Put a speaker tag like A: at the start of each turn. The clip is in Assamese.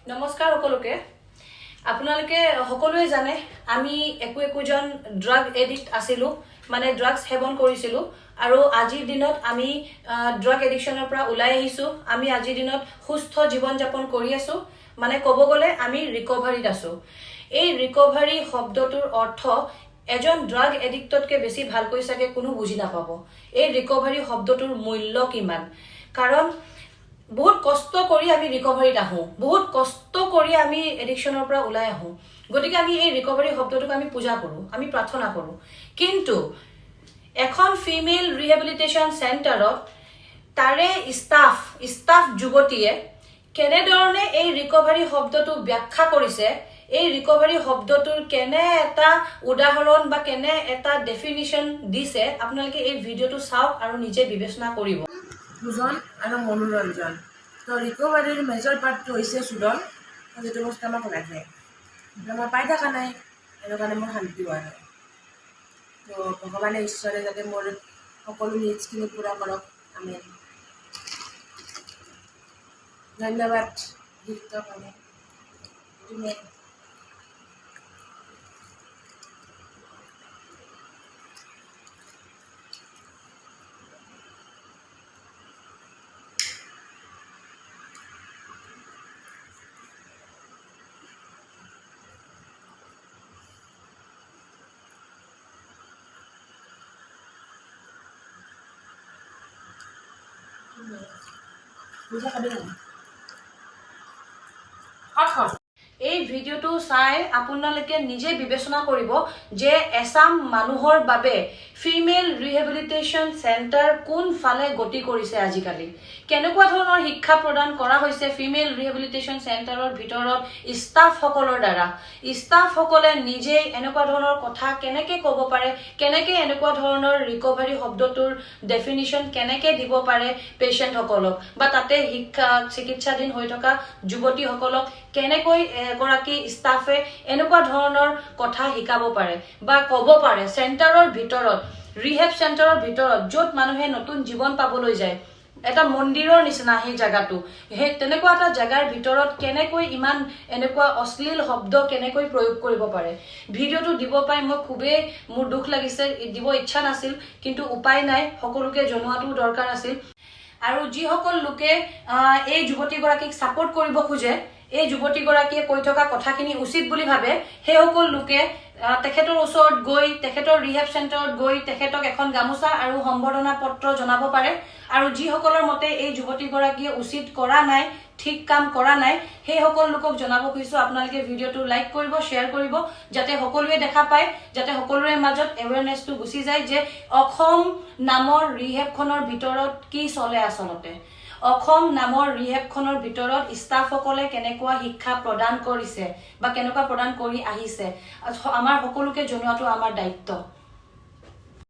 A: নমস্কাৰ সকলোকে আপোনালোকে সকলোৱে জানে আমি একোজন ড্ৰাগ এডিক্ট আছিলো মানে ড্ৰাগছ সেৱন কৰিছিলো আৰু আজিৰ দিনত আমি ড্ৰাগ এডিকশনৰ পৰা ওলাই আহিছো আমি আজিৰ দিনত সুস্থ জীৱন যাপন কৰি আছো মানে ক'ব গলে আমি ৰিকভাৰীত আছো এই ৰিকভাৰী শব্দটোৰ অৰ্থ এজন ড্ৰাগ এডিক্টতকে বেছি ভালকৈ চাগে কোনো বুজি নাপাব এই ৰিকভাৰী শব্দটোৰ মূল্য কিমান কাৰণ বহুত কষ্ট কৰি আমি ৰিকভাৰীত আহো বহুত কষ্ট কৰি আমি এডিকশনৰ পৰা ওলাই আহো গতিকে আমি এই ৰিকভাৰী শব্দটোক আমি পূজা কৰো আমি প্ৰাৰ্থনা কৰো কিন্তু এখন ফিমেল ৰিহেবিলিটেশন সেন্টাৰত তাৰে ষ্টাফ যুৱতীয়ে কেনেধৰণে এই ৰিকভাৰী শব্দটো ব্যাখ্যা কৰিছে এই ৰিকভাৰী শব্দটোৰ কেনে এটা উদাহৰণ বা কেনে এটা ডেফিনিশন দিছে আপোনালোকে এই ভিডিঅটো চাওক আৰু নিজে বিবেচনা কৰিব
B: সুজন আৰু মনোৰঞ্জন তো ৰিকভাৰীৰ মেজৰ পাৰ্টটো হৈছে সুদন যিটো বস্তু আমাক লাগে মই পাই থকা নাই সেইটো কাৰণে মোৰ শান্তি হোৱা নাই তো ভগৱানে ঈশ্বৰে যাতে মোৰ সকলো নিডছখিনি পূৰা কৰক আমি ধন্যবাদ গিফ্টৰ কাৰণে তুমি বুঝা খাবি না
A: এই ভিডিঅটো চাই আপোনালোকে নিজে বিবেচনা কৰিব যে এছাম মানুহৰ বাবে ফিমেল ৰিহেবিলিটেশন সেন্টাৰ কোন ফালে গতি কৰিছে আজিকালি কেনেকুৱা ধৰণৰ শিক্ষা প্ৰদান কৰা হৈছে ফিমেল ৰিহেবিলিটেশন সেন্টাৰৰ ভিতৰত ষ্টাফসকলৰ দ্বাৰা ষ্টাফসকলে নিজে এনেকুৱা ধৰণৰ কথা কেনেকৈ ক'ব পাৰে কেনেকৈ এনেকুৱা ধৰণৰ ৰিকভাৰী শব্দটোৰ ডেফিনিশন কেনেকৈ দিব পাৰে পেশেন্টসকলক বা তাতে চিকিৎসাধীন হৈ থকা যুৱতীসকলক কেনেকৈ এগৰাকী ষ্টাফে এনেকুৱা ধৰণৰ কথা শিকাব পাৰে বা ক'ব পাৰে সেন্টাৰৰ ভিতৰত ৰিহেব সেন্টাৰৰ ভিতৰত য'ত মানুহে নতুন জীৱন পাবলৈ যায় এটা মন্দিৰৰ নিচিনা সেই জায়গাটো সেই তেনেকুৱা এটা জায়গাৰ ভিতৰত কেনেকৈ ইমান এনেকুৱা অশ্লীল শব্দ কেনেকৈ প্ৰয়োগ কৰিব পাৰে ভিডিঅটো দিব পাই মই খুবেই মোৰ দুখ লাগিছে দিব ইচ্ছা নাছিল কিন্তু উপায় নাই সকলোকে জনোৱাটো দৰকাৰ আছিল আৰু যিসকল লোকে এই যুৱতীগৰাকীক সাপোৰ্ট কৰিব খোজে এই যুৱতীগৰাকীয়ে কৈ থকা কথাখিনি উচিত বুলি ভাবে সেই সকল লোকে তেখেতৰ ওচৰত গৈ তেখেতৰ ৰিহেব সেন্টাৰত গৈ তেখেতক এখন গামোচা আৰু সম্বৰ্ধনা পত্ৰ জনাব পাৰে আৰু যিসকলৰ মতে এই যুৱতীগৰাকীয়ে উচিত কৰা নাই ঠিক কাম কৰা নাই সেই সকল লোকক জনাব খুজিছো আপোনালোকে ভিডিঅটো লাইক কৰিব শেয়াৰ কৰিব যাতে সকলোৱে দেখা পায় যাতে সকলোৰে মাজত এৱেৰনেছটো গুচি যায় যে অসম নামৰ ৰিহেবখনৰ ভিতৰত কি চলে আচলতে অসম নামৰ ৰিহেবখনৰ ভিতৰত ষ্টাফসকলে কেনেকুৱা শিক্ষা প্ৰদান কৰিছে বা কেনেকুৱা প্ৰদান কৰি আহিছে আমাৰ সকলোকে জনোৱাটো আমাৰ দায়িত্ব